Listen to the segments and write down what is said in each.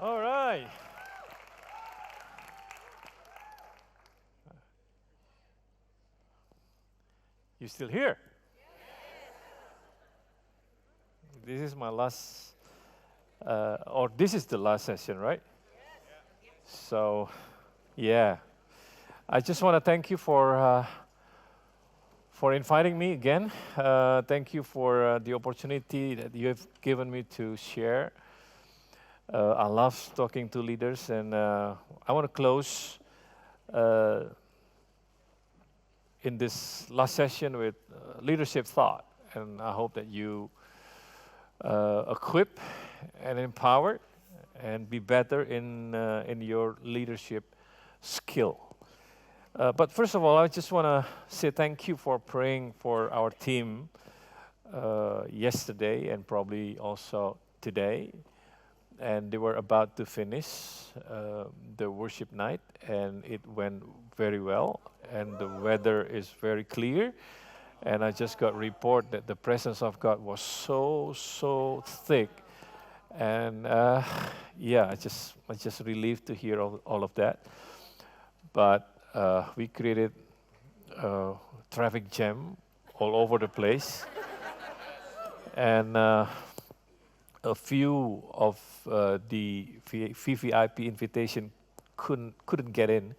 All right. You still here? This is my last, or this is the last session, right? So, yeah. I just want to thank you for inviting me again. Thank you for the opportunity that you have given me to share. I love talking to leaders, and I want to close uh, in this last session with leadership thought, and I hope that you equip and empower and be better in your leadership skill. But first of all, I just want to say thank you for praying for our team yesterday and probably also today. And they were about to finish the worship night, and it went very well. And the weather is very clear. And I just got report that the presence of God was so thick. And yeah, I just relieved to hear all of that. But we created a traffic jam all over the place. And a few of the VVIP invitation couldn't get in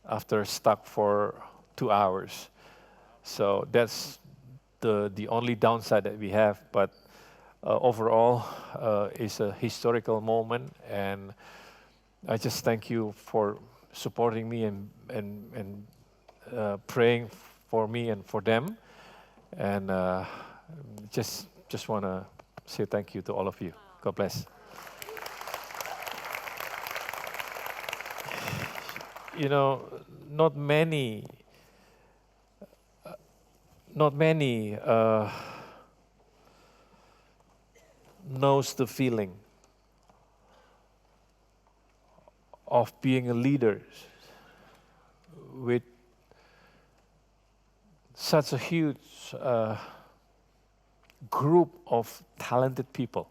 after stuck for 2 hours. So that's the only downside that we have. But overall, it's a historical moment, and I just thank you for supporting me and praying for me and for them, and just want to say thank you to all of you. God bless. You know, not many knows the feeling of being a leader with such a huge group of talented people,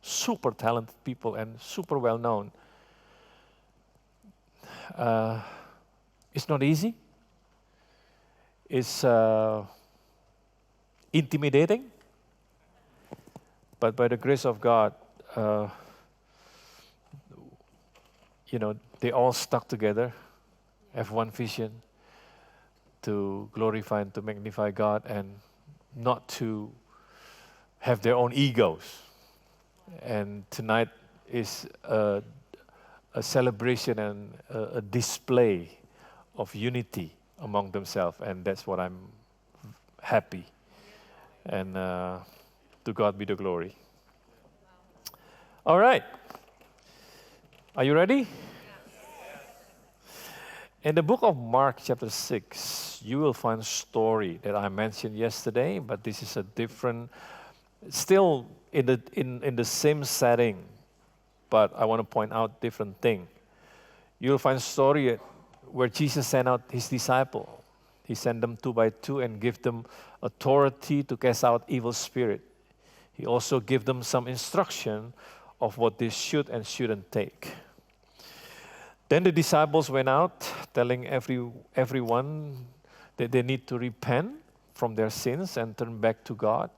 super talented people and super well known. It's not easy. It's intimidating, but by the grace of God, they all stuck together, have one vision to glorify and to magnify God, and not to have their own egos. And tonight is a celebration and a display of unity among themselves, and that's what I'm happy. And to God be the glory. All right. Are you ready? In the book of Mark chapter 6, you will find a story that I mentioned yesterday, but this is a different, still in the same setting, but I want to point out different thing. You'll find a story where Jesus sent out his disciples. He sent them 2 by 2 and gave them authority to cast out evil spirit. He also gave them some instruction of what they should and shouldn't take. Then the disciples went out telling everyone that they need to repent from their sins and turn back to God.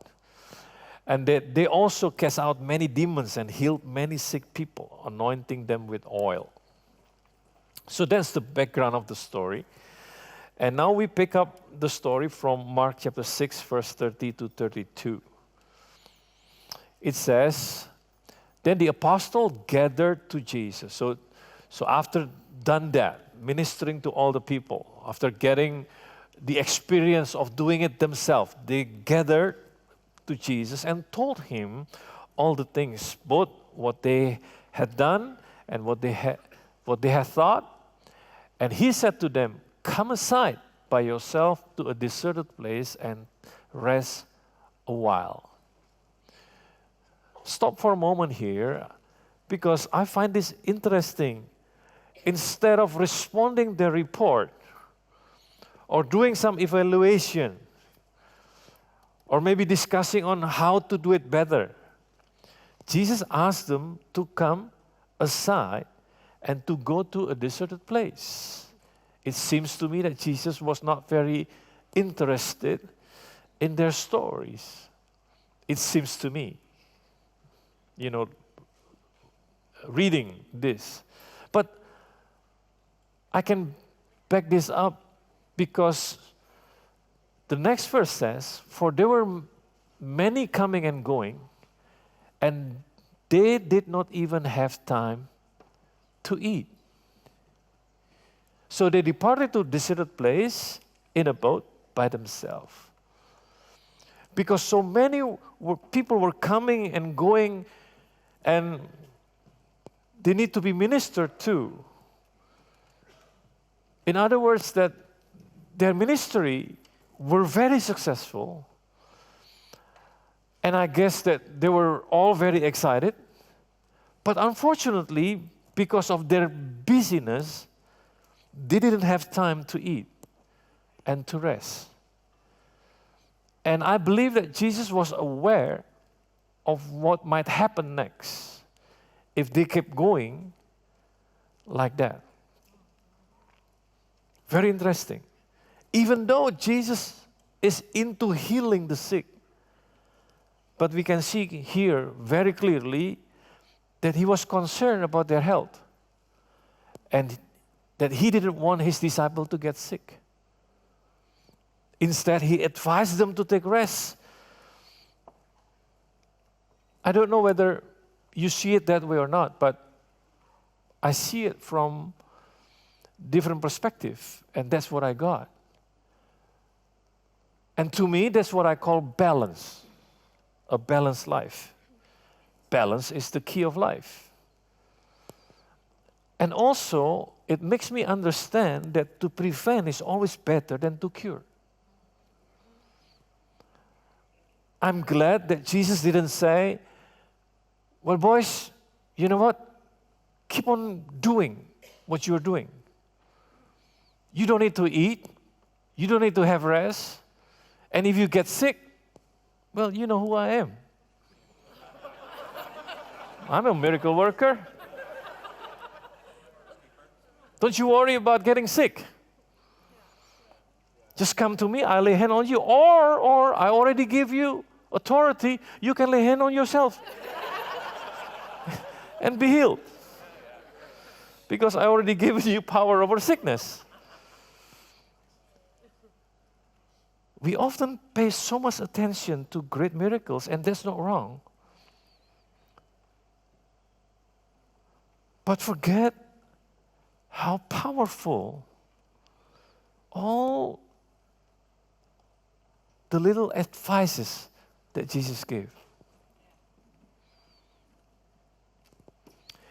And they also cast out many demons and healed many sick people, anointing them with oil. So that's the background of the story. And now we pick up the story from Mark chapter 6, verse 30 to 32. It says, then the apostle gathered to Jesus. So after done that, ministering to all the people, after getting the experience of doing it themselves, they gathered to Jesus and told him all the things, both what they had done and what they had thought. And he said to them, come aside by yourself to a deserted place and rest a while. Stop for a moment here, because I find this interesting. Instead of responding the report or doing some evaluation or maybe discussing on how to do it better, Jesus asked them to come aside and to go to a deserted place. It seems to me that Jesus was not very interested in their stories. It seems to me, reading this. But I can back this up because the next verse says, "For there were many coming and going, and they did not even have time to eat. So they departed to a deserted place in a boat by themselves." Because so many people were coming and going, and they need to be ministered to. In other words, that their ministry were very successful. And I guess that they were all very excited. But unfortunately, because of their busyness, they didn't have time to eat and to rest. And I believe that Jesus was aware of what might happen next if they kept going like that. Very interesting. Even though Jesus is into healing the sick, but we can see here very clearly that he was concerned about their health and that he didn't want his disciples to get sick. Instead, he advised them to take rest. I don't know whether you see it that way or not, but I see it from different perspective, and that's what I got. And to me, that's what I call balance, a balanced life. Balance is the key of life. And also, it makes me understand that to prevent is always better than to cure. I'm glad that Jesus didn't say, "Well, boys, you know what? Keep on doing what you're doing. You don't need to eat. You don't need to have rest. And if you get sick, well, you know who I am. I'm a miracle worker. Don't you worry about getting sick. Just come to me, I lay hand on you. Or I already give you authority, you can lay hand on yourself and be healed. Because I already given you power over sickness." We often pay so much attention to great miracles, and that's not wrong. But forget how powerful all the little advices that Jesus gave.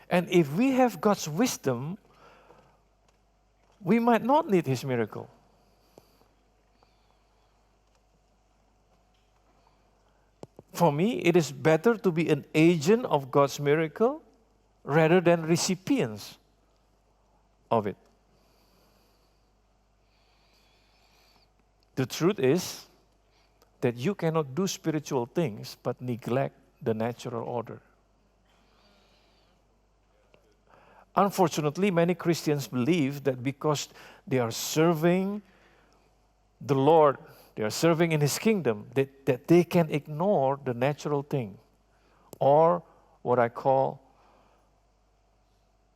And if we have God's wisdom, we might not need his miracle. For me, it is better to be an agent of God's miracle rather than recipients of it. The truth is that you cannot do spiritual things but neglect the natural order. Unfortunately, many Christians believe that because they are serving the Lord, they are serving in His kingdom, that they can ignore the natural thing, or what I call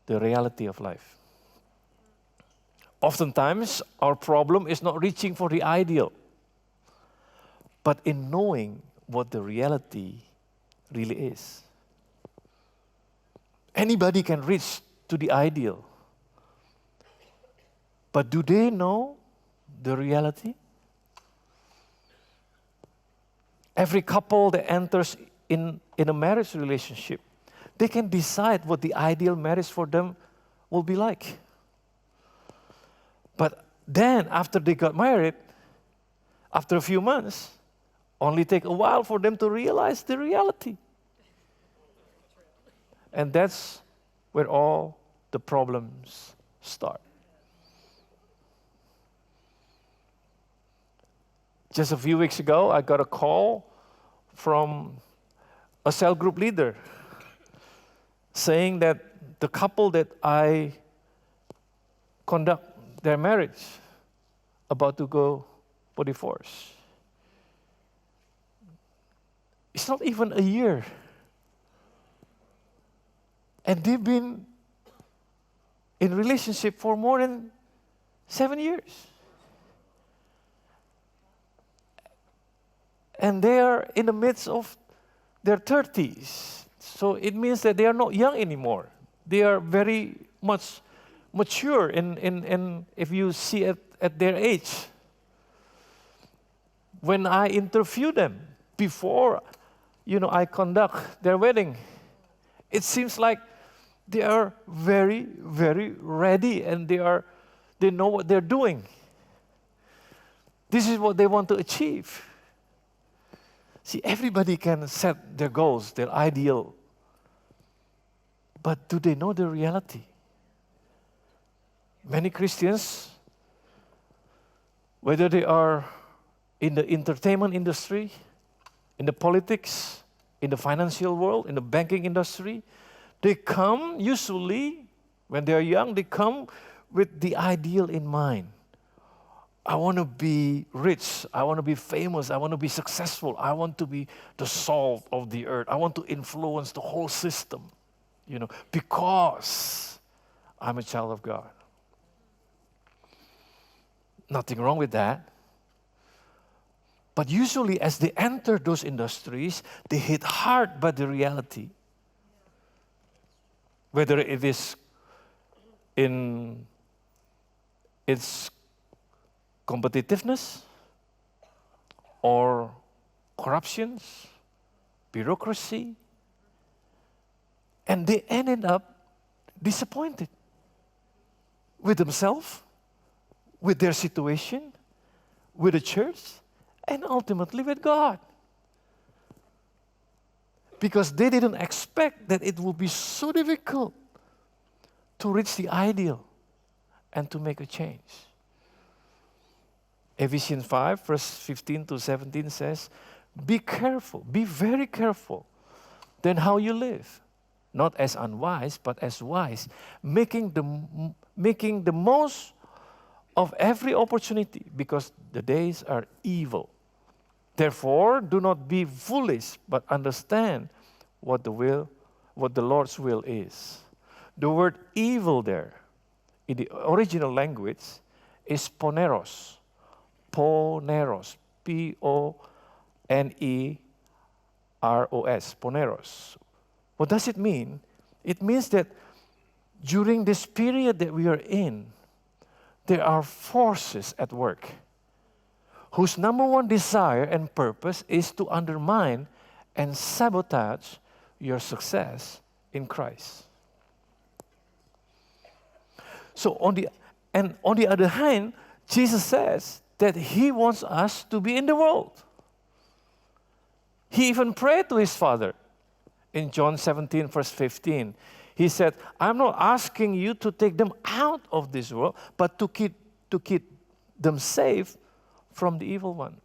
the reality of life. Oftentimes, our problem is not reaching for the ideal, but in knowing what the reality really is. Anybody can reach to the ideal, but do they know the reality? Every couple that enters in a marriage relationship, they can decide what the ideal marriage for them will be like. But then, after they got married, after a few months, only take a while for them to realize the reality. And that's where all the problems start. Just a few weeks ago, I got a call from a cell group leader saying that the couple that I conduct their marriage about to go for divorce. It's not even a year. And they've been in relationship for more than 7 years. And they are in the midst of their 30s. So it means that they are not young anymore. They are very much mature in if you see it at their age. When I interview them before, I conduct their wedding, it seems like they are very, very ready and they know what they're doing. This is what they want to achieve. See, everybody can set their goals, their ideal. But do they know the reality? Many Christians, whether they are in the entertainment industry, in the politics, in the financial world, in the banking industry, they come usually, when they are young, they come with the ideal in mind. I want to be rich. I want to be famous. I want to be successful. I want to be the salt of the earth. I want to influence the whole system, because I'm a child of God. Nothing wrong with that. But usually as they enter those industries, they hit hard by the reality. Whether it is in its competitiveness or corruptions, bureaucracy, and they ended up disappointed with themselves, with their situation, with the church, and ultimately with God. Because they didn't expect that it would be so difficult to reach the ideal and to make a change. Ephesians 5, verse 15 to 17 says, be careful, be very careful then how you live, not as unwise, but as wise, making the most of every opportunity, because the days are evil. Therefore, do not be foolish, but understand what the Lord's will is. The word evil there, in the original language, is poneros. Poneros. P-O-N-E-R-O-S. Poneros. What does it mean? It means that during this period that we are in, there are forces at work whose number one desire and purpose is to undermine and sabotage your success in Christ. So on the other hand, Jesus says that He wants us to be in the world. He even prayed to His Father in John 17, verse 15. He said, I'm not asking you to take them out of this world, but to keep them safe from the evil one.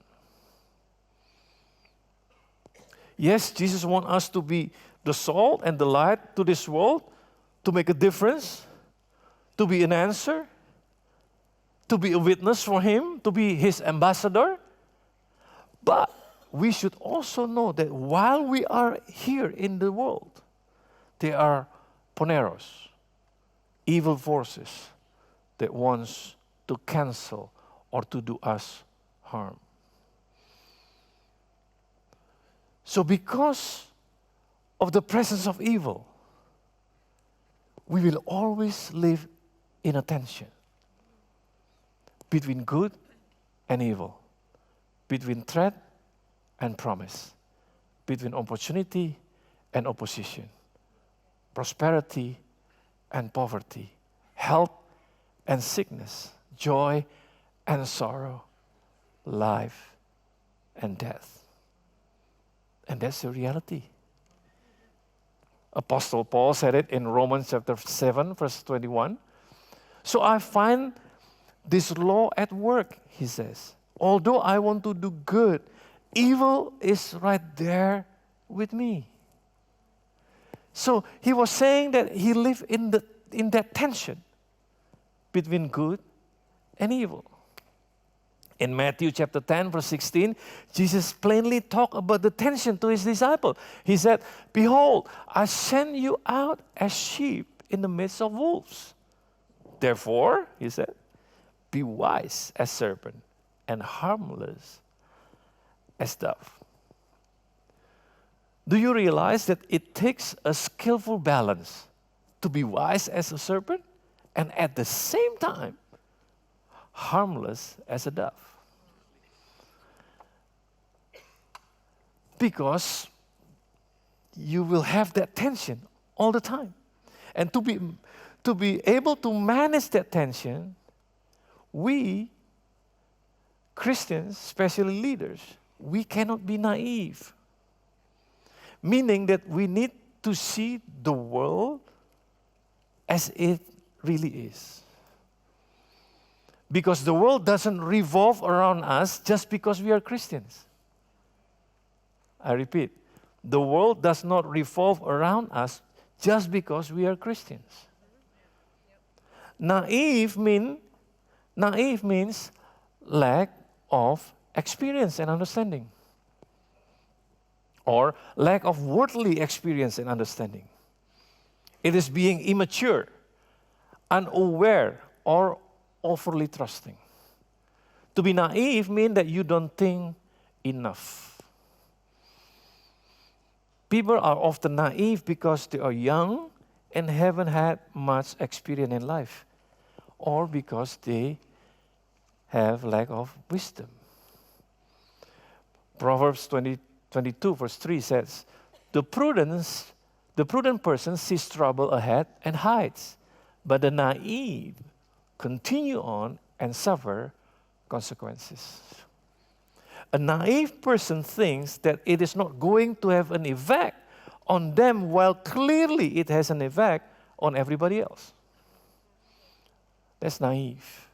Yes, Jesus wants us to be the salt and the light to this world, to make a difference, to be an answer, to be a witness for Him, to be His ambassador. But we should also know that while we are here in the world, there are poneros, evil forces that wants to cancel or to do us harm. So because of the presence of evil, we will always live in a tension between good and evil, between threat and promise, between opportunity and opposition, prosperity and poverty, health and sickness, joy and sorrow, life and death. And that's the reality. Apostle Paul said it in Romans chapter 7, verse 21. So I find this law at work, he says. Although I want to do good, evil is right there with me. So he was saying that he lived in that tension between good and evil. In Matthew chapter 10, verse 16, Jesus plainly talked about the tension to his disciples. He said, "Behold, I send you out as sheep in the midst of wolves. Therefore," he said, "be wise as serpent and harmless as dove." Do you realize that it takes a skillful balance to be wise as a serpent and at the same time harmless as a dove? Because you will have that tension all the time. And to be able to manage that tension, we Christians, especially leaders, we cannot be naive. Meaning that we need to see the world as it really is. Because the world doesn't revolve around us just because we are Christians. I repeat, the world does not revolve around us just because we are Christians. Naive means lack of experience and understanding, or lack of worldly experience and understanding. It is being immature, unaware, or overly trusting. To be naive means that you don't think enough. People are often naive because they are young and haven't had much experience in life, or because they have lack of wisdom. Proverbs 22 verse 3 says, the prudent person sees trouble ahead and hides, but the naive continue on and suffer consequences. A naive person thinks that it is not going to have an effect on them, while clearly it has an effect on everybody else. That's naive.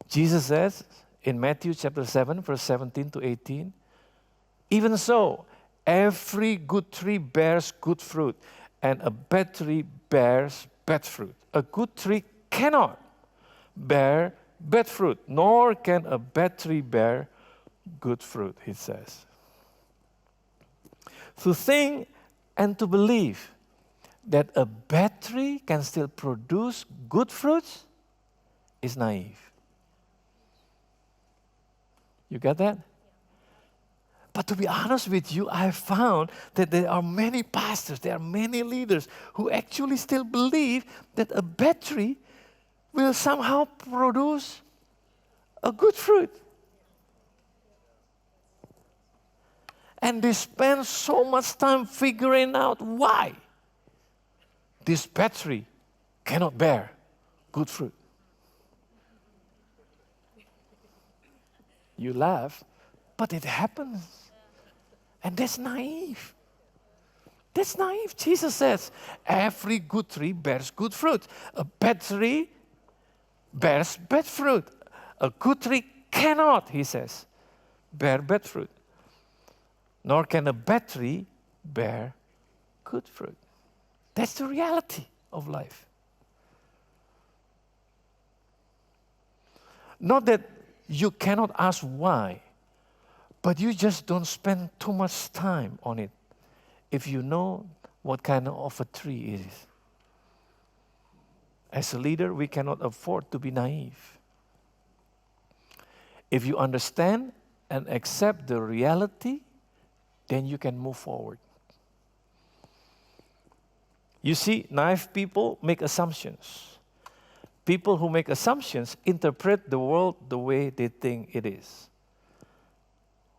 Jesus says in Matthew chapter 7, verse 17 to 18, even so, every good tree bears good fruit, and a bad tree bears bad fruit. A good tree cannot bear bad fruit, nor can a bad tree bear good fruit, he says. To think and to believe that a bad tree can still produce good fruits is naive. You get that? But to be honest with you, I found that there are many pastors, there are many leaders who actually still believe that a bad tree will somehow produce a good fruit. And they spend so much time figuring out why this bad tree cannot bear good fruit. You laugh, but it happens. And that's naive. That's naive. Jesus says, every good tree bears good fruit. A bad tree bears bad fruit. A good tree cannot, he says, bear bad fruit. Nor can a bad tree bear good fruit. That's the reality of life. Not that you cannot ask why, but you just don't spend too much time on it if you know what kind of a tree it is. As a leader, we cannot afford to be naive. If you understand and accept the reality, then you can move forward. You see, naive people make assumptions. People who make assumptions interpret the world the way they think it is,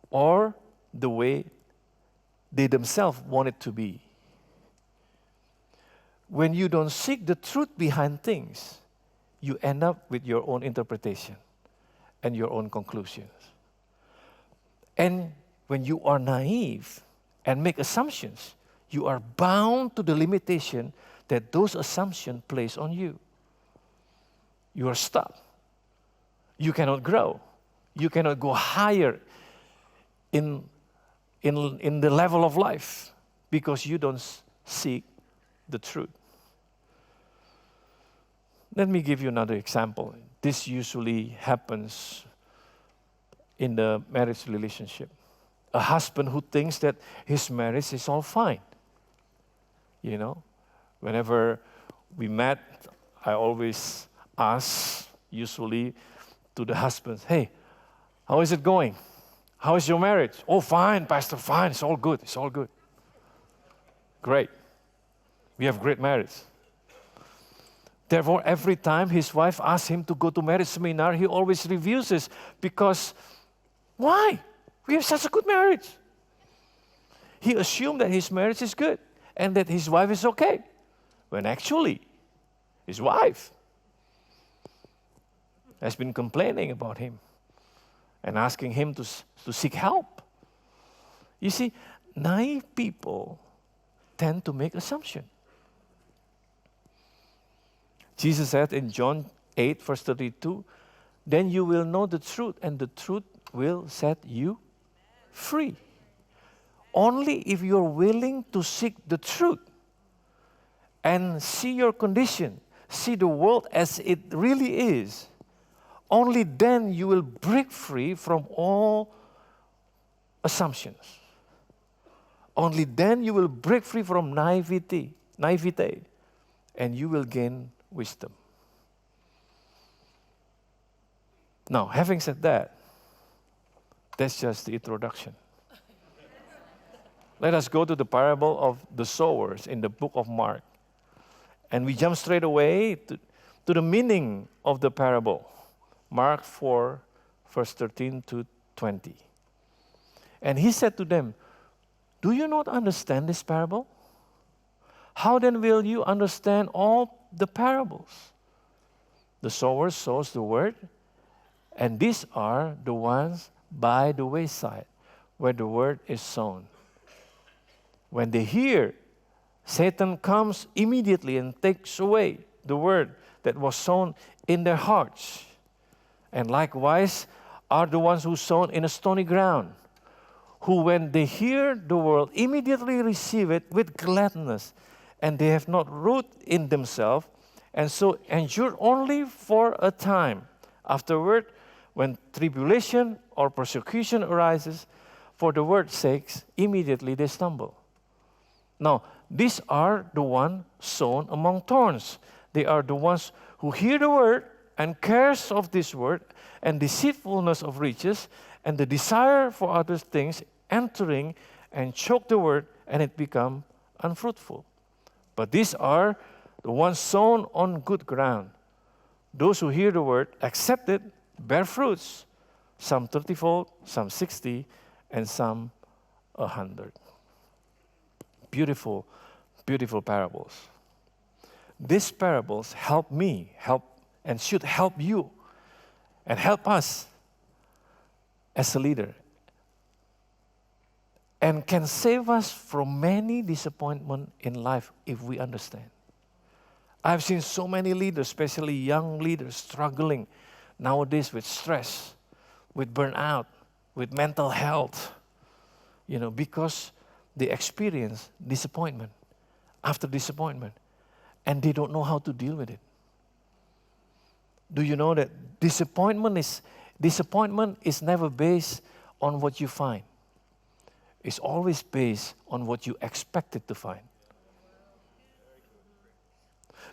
or the way they themselves want it to be. When you don't seek the truth behind things, you end up with your own interpretation and your own conclusions. And when you are naive and make assumptions, you are bound to the limitation that those assumptions place on you. You are stuck. You cannot grow. You cannot go higher in the level of life because you don't seek the truth. Let me give you another example. This usually happens in the marriage relationship. A husband who thinks that his marriage is all fine. You know, whenever we met, I always ask, usually to the husbands, hey, how is it going? How is your marriage? Oh, fine, Pastor, fine. It's all good. It's all good. Great. We have great marriage. Therefore, every time his wife asks him to go to marriage seminar, he always refuses because, why? We have such a good marriage. He assumed that his marriage is good and that his wife is okay, when actually his wife has been complaining about him and asking him to seek help. You see, naive people tend to make assumptions. Jesus said in John 8, verse 32, then you will know the truth, and the truth will set you free. Only if you're willing to seek the truth and see your condition, see the world as it really is, only then you will break free from all assumptions. Only then you will break free from naivete, and you will gain wisdom. Now, having said that, that's just the introduction. Let us go to the parable of the sowers in the book of Mark. And we jump straight away to the meaning of the parable. Mark 4, verse 13 to 20. And he said to them, do you not understand this parable? How then will you understand all the parables? The sower sows the word, and these are the ones by the wayside, where the word is sown. When they hear, Satan comes immediately and takes away the word that was sown in their hearts. And likewise are the ones who sown in a stony ground, who when they hear the word immediately receive it with gladness, and they have not root in themselves, and so endure only for a time. Afterward, when tribulation or persecution arises, for the word's sake, immediately they stumble. Now, these are the ones sown among thorns. They are the ones who hear the word and cares of this word and deceitfulness of riches and the desire for other things entering and choke the word, and it become unfruitful. But these are the ones sown on good ground. Those who hear the word, accept it, bear fruits, some 30-fold, some 60, and some 100. Beautiful, beautiful parables. These parables help me, and should help you, and help us as a leader, and can save us from many disappointments in life if we understand. I've seen so many leaders, especially young leaders, struggling nowadays with stress, with burnout, with mental health, because they experience disappointment after disappointment, and they don't know how to deal with it. Do you know that disappointment is never based on what you find? It's always based on what you expected to find.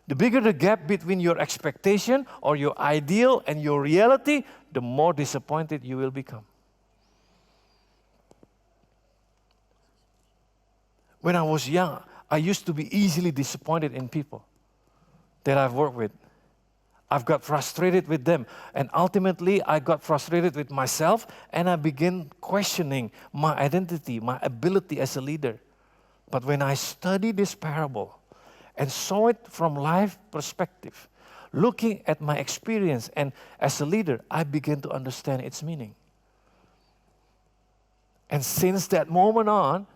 The bigger the gap between your expectation or your ideal and your reality, the more disappointed you will become. When I was young, I used to be easily disappointed in people that I've worked with. I've got frustrated with them, and ultimately I got frustrated with myself, and I began questioning my identity, my ability as a leader. But when I studied this parable and saw it from life perspective, looking at my experience and as a leader, I began to understand its meaning. And since that moment on,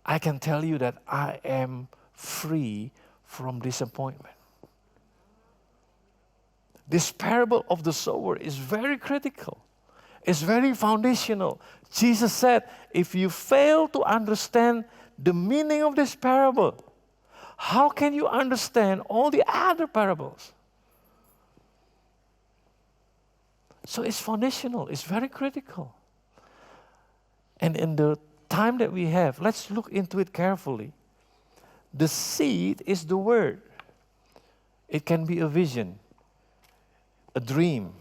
I can tell you that I am free from disappointment. This parable of the sower is very critical. It's very foundational. Jesus said, if you fail to understand the meaning of this parable, how can you understand all the other parables? So it's foundational, it's very critical. And in the time that we have, let's look into it carefully. The seed is the word. It can be a vision, a dream,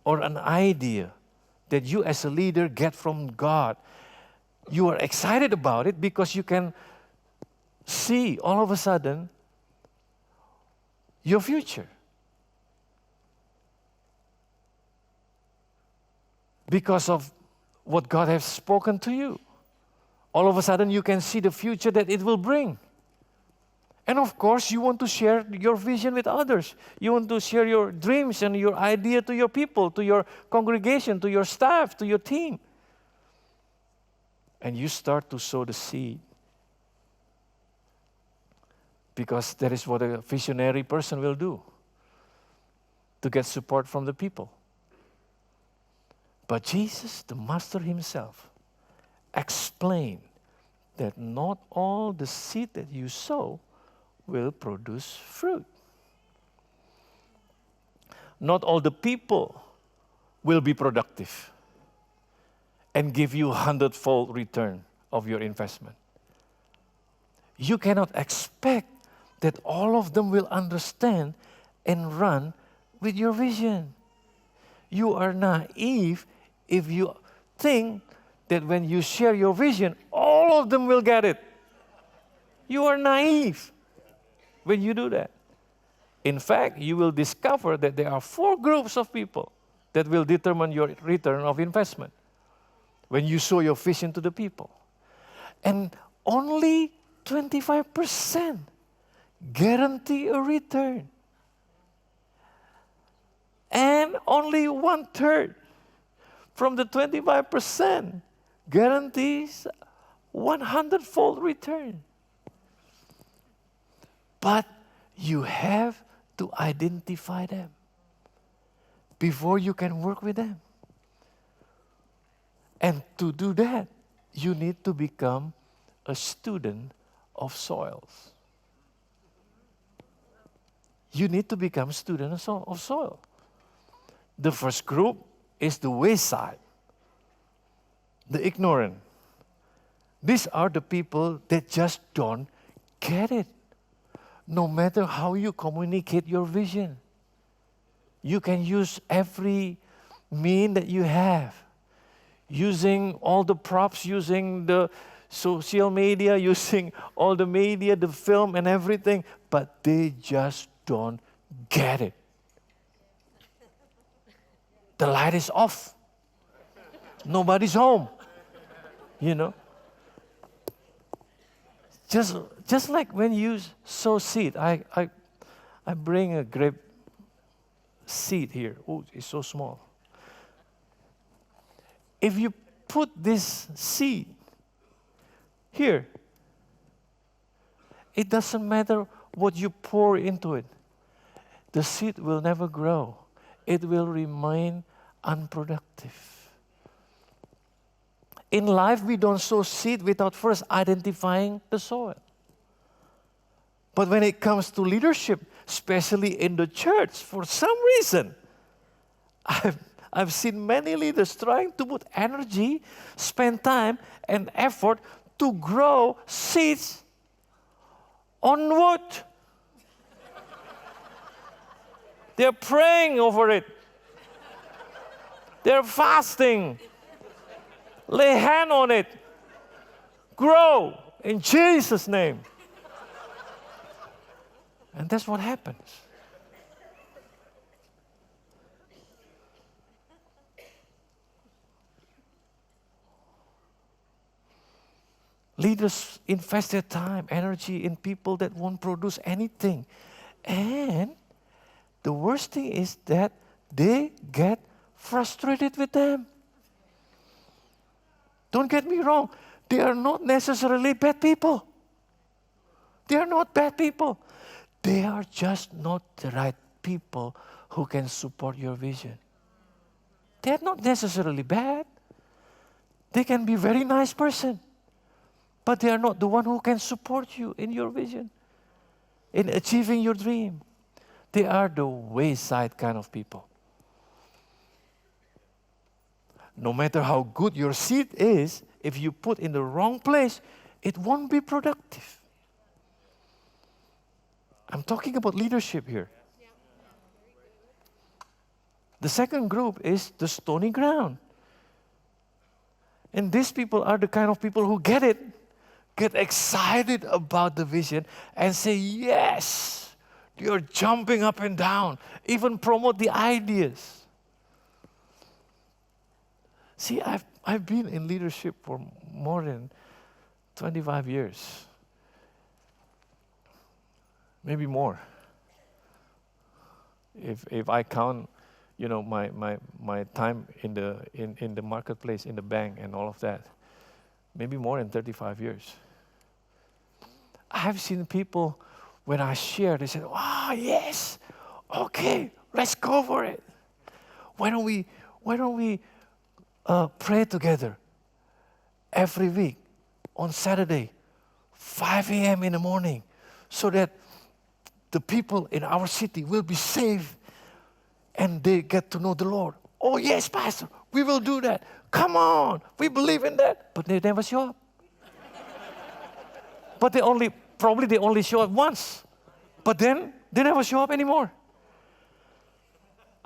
or an idea that you as a leader get from God. You are excited about it because you can see all of a sudden your future. Because of what God has spoken to you. All of a sudden you can see the future that it will bring. And of course, you want to share your vision with others. You want to share your dreams and your idea to your people, to your congregation, to your staff, to your team. And you start to sow the seed. Because that is what a visionary person will do, to get support from the people. But Jesus, the Master himself, explained that not all the seed that you sow will produce fruit. Not all the people will be productive and give you 100-fold return of your investment. You cannot expect that all of them will understand and run with your vision. You are naive if you think that when you share your vision, all of them will get it. You are naive when you do that. In fact, you will discover that there are 4 groups of people that will determine your return of investment when you show your vision to the people. And only 25% guarantee a return. And only 1/3 from the 25% guarantees 100-fold return. But you have to identify them before you can work with them. And to do that, you need to become a student of soils. You need to become a student of soil. The first group is the wayside, the ignorant. These are the people that just don't get it. No matter how you communicate your vision, you can use every mean that you have, using all the props, using the social media, using all the media, the film and everything, but they just don't get it. The light is off. Nobody's home. You know? Just like when you sow seed, I bring a grape seed here. Oh, it's so small. If you put this seed here, it doesn't matter what you pour into it. The seed will never grow. It will remain unproductive. In life, we don't sow seed without first identifying the soil. But when it comes to leadership, especially in the church, for some reason, I've seen many leaders trying to put energy, spend time and effort to grow seeds on wood. They're praying over it. They're fasting. Lay hand on it. Grow in Jesus' name. And that's what happens. Leaders invest their time, energy in people that won't produce anything. And the worst thing is that they get frustrated with them. Don't get me wrong. They are not necessarily bad people. They are not bad people. They are just not the right people who can support your vision. They are not necessarily bad. They can be a very nice person. but they are not the one who can support you in your vision, in achieving your dream. They are the wayside kind of people. No matter how good your seed is, if you put in the wrong place, it won't be productive. I'm talking about leadership here. The second group is the stony ground. And these people are the kind of people who get it, get excited about the vision, and say, yes, you're jumping up and down, even promote the ideas. See, I've been in leadership for more than 25 years. Maybe more. If I count, my time in the marketplace, in the bank, and all of that, maybe more than 35 years. I have seen people, when I share, they said, "Oh yes, okay, let's go for it. Why don't we pray together every week on Saturday, 5 a.m. in the morning, so that the people in our city will be saved and they get to know the Lord." "Oh yes, Pastor, we will do that. Come on, we believe in that." But they never show up. But they only show up once. But then they never show up anymore.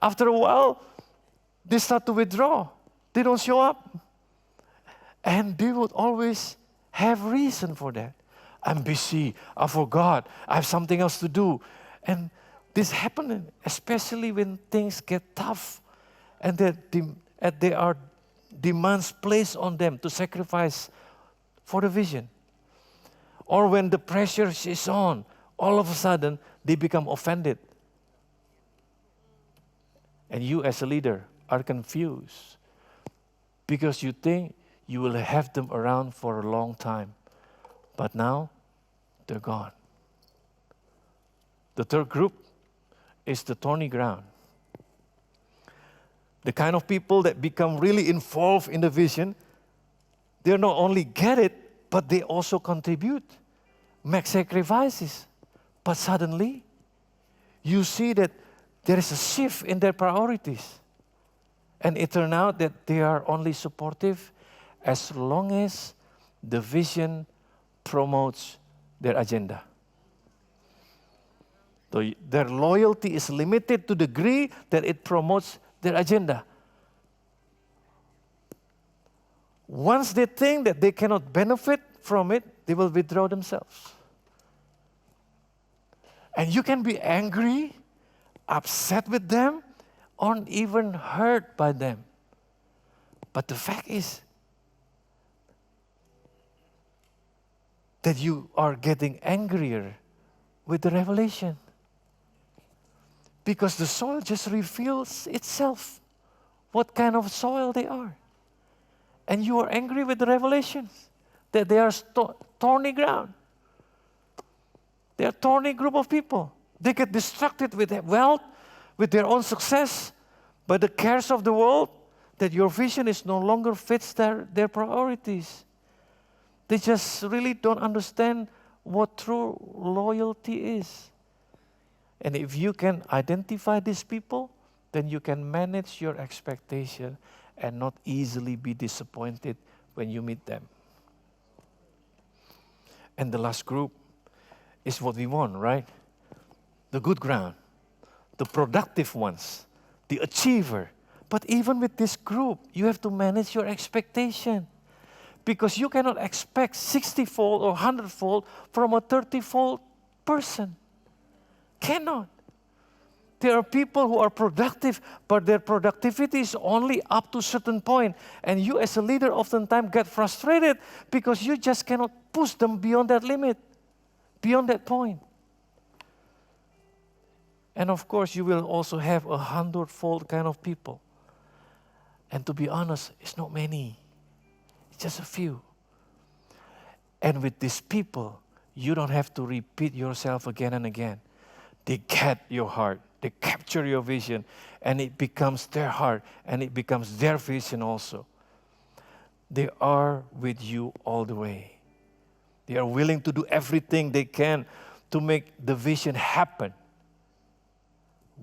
After a while, they start to withdraw. They don't show up. And they would always have reason for that. "I'm busy, I forgot, I have something else to do." And this happens especially when things get tough and there are demands placed on them to sacrifice for the vision. Or when the pressure is on, all of a sudden they become offended. And you as a leader are confused because you think you will have them around for a long time. But now they're gone. The third group is the thorny ground. The kind of people that become really involved in the vision, they not only get it, but they also contribute, make sacrifices. But suddenly, you see that there is a shift in their priorities. And it turns out that they are only supportive as long as the vision promotes their agenda. So their loyalty is limited to the degree that it promotes their agenda. Once they think that they cannot benefit from it, they will withdraw themselves. And you can be angry, upset with them, or even hurt by them. But the fact is that you are getting angrier with the revelation. Because the soil just reveals itself, what kind of soil they are. And you are angry with the revelations, that they are thorny ground. They are a thorny group of people. They get distracted with their wealth, with their own success, by the cares of the world, that your vision is no longer fits their priorities. They just really don't understand what true loyalty is. And if you can identify these people, then you can manage your expectation and not easily be disappointed when you meet them. And the last group is what we want, right? The good ground, the productive ones, the achiever. But even with this group, you have to manage your expectation. Because you cannot expect 60-fold or 100-fold from a 30-fold person. Cannot. There are people who are productive, but their productivity is only up to a certain point. And you as a leader oftentimes get frustrated because you just cannot push them beyond that limit, beyond that point. And of course, you will also have 100-fold kind of people. And to be honest, it's not many. It's just a few. And with these people, you don't have to repeat yourself again and again. They get your heart. They capture your vision, and it becomes their heart, and it becomes their vision also. They are with you all the way. They are willing to do everything they can to make the vision happen.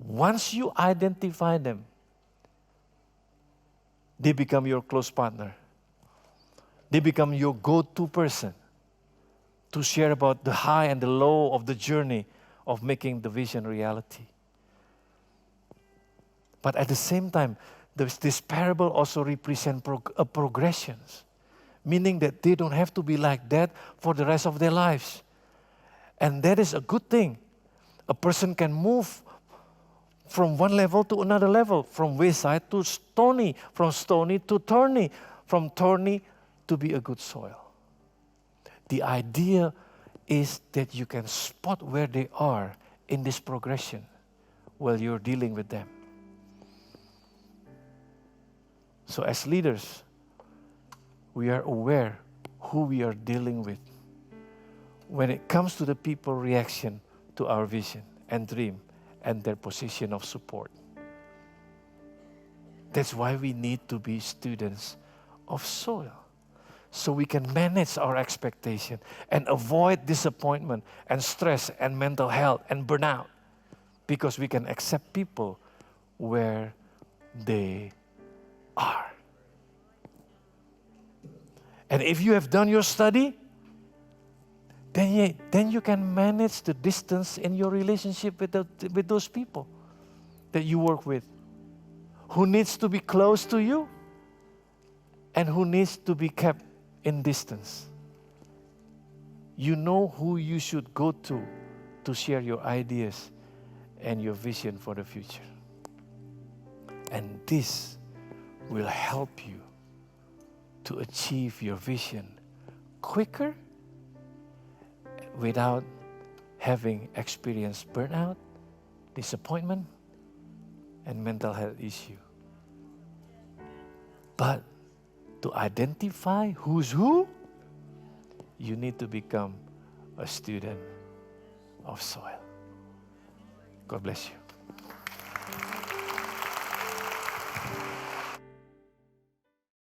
Once you identify them, they become your close partner. They become your go-to person to share about the high and the low of the journey of making the vision reality. But at the same time, this parable also represents progressions, meaning that they don't have to be like that for the rest of their lives. And that is a good thing. A person can move from one level to another level, from wayside to stony, from stony to thorny, from thorny to be a good soil. The idea is that you can spot where they are in this progression while you're dealing with them. So as leaders, we are aware who we are dealing with when it comes to the people reaction to our vision and dream and their position of support. That's why we need to be students of soil, so we can manage our expectation and avoid disappointment and stress and mental health and burnout, because we can accept people where they are. And if you have done your study, then you can manage the distance in your relationship with those people that you work with. Who needs to be close to you and who needs to be kept in distance. You know who you should go to share your ideas and your vision for the future. And this will help you to achieve your vision quicker without having experienced burnout, disappointment, and mental health issue. But to identify who's who, you need to become a student of soil. God bless you.